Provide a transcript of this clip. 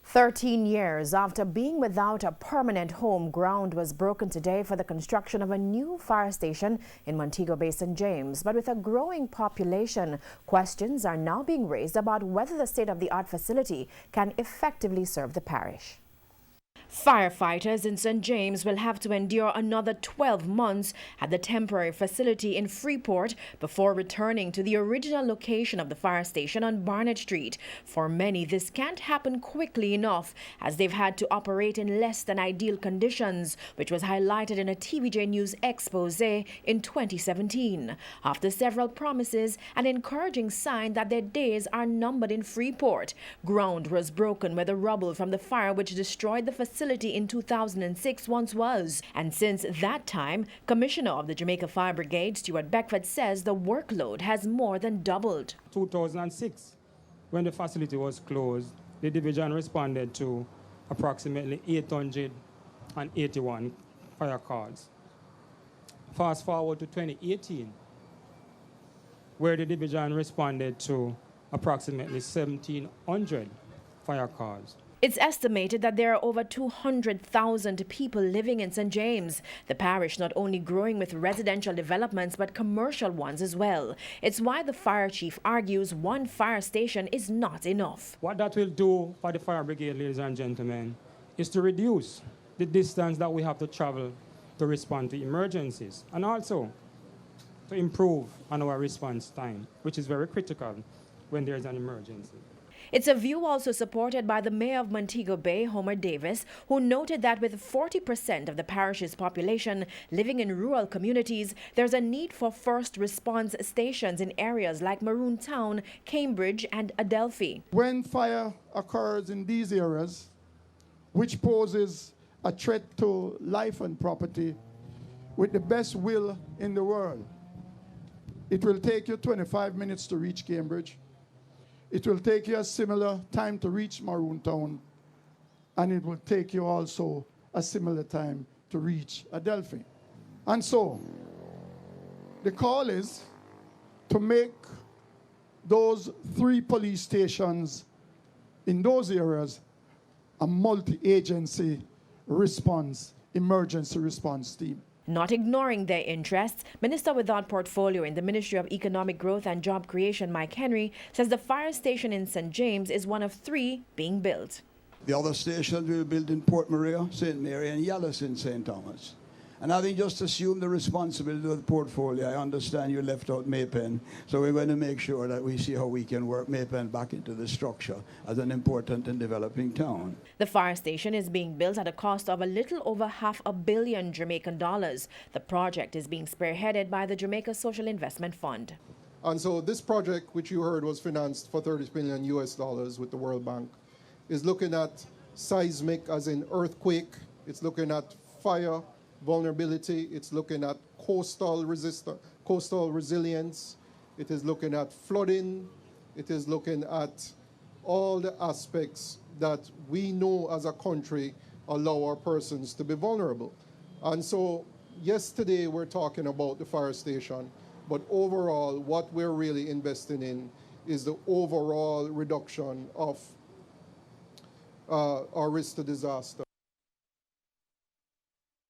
13 years after being without a permanent home, ground was broken today for the construction of a new fire station in Montego Bay, St. James. But with a growing population, questions are now being raised about whether the state-of-the-art facility can effectively serve the parish. Firefighters in St. James will have to endure another 12 months at the temporary facility in Freeport before returning to the original location of the fire station on Barnett Street. For many, this can't happen quickly enough as they've had to operate in less than ideal conditions, which was highlighted in a TVJ News expose in 2017. After several promises, an encouraging sign that their days are numbered in Freeport, ground was broken where the rubble from the fire which destroyed the facility in 2006 once was. And since that time, Commissioner of the Jamaica Fire Brigade, Stuart Beckford, says the workload has more than doubled. 2006, when the facility was closed, the division responded to approximately 881 fire calls. Fast forward to 2018, where the division responded to approximately 1,700 fire calls. It's estimated that there are over 200,000 people living in St. James, the parish not only growing with residential developments but commercial ones as well. It's why the fire chief argues one fire station is not enough. What that will do for the fire brigade, ladies and gentlemen, is to reduce the distance that we have to travel to respond to emergencies, and also to improve on our response time, which is very critical when there's an emergency. It's a view also supported by the mayor of Montego Bay, Homer Davis, who noted that with 40% of the parish's population living in rural communities, there's a need for first response stations in areas like Maroon Town, Cambridge and Adelphi. When fire occurs in these areas, which poses a threat to life and property, with the best will in the world, it will take you 25 minutes to reach Cambridge. It will take you a similar time to reach Maroon Town, and it will take you also a similar time to reach Adelphi. And so, the call is to make those 3 police stations in those areas a multi-agency response, emergency response team. Not ignoring their interests, Minister without portfolio in the Ministry of Economic Growth and Job Creation, Mike Henry, says the fire station in St. James is one of 3 being built. The other stations will be built in Port Maria, St. Mary and Yallis in St. Thomas. And having just assumed the responsibility of the portfolio, I understand you left out Maypen, so we're going to make sure that we see how we can work Maypen back into the structure as an important and developing town. The fire station is being built at a cost of a little over $500 million Jamaican dollars. The project is being spearheaded by the Jamaica Social Investment Fund. And so this project, which you heard was financed for $30 million with the World Bank, is looking at seismic, as in earthquake. It's looking at fire vulnerability. It's looking at coastal resilience. It is looking at flooding. It is looking at all the aspects that we know as a country allow our persons to be vulnerable. And so yesterday we're talking about the fire station, but overall what we're really investing in is the overall reduction of our risk to disaster.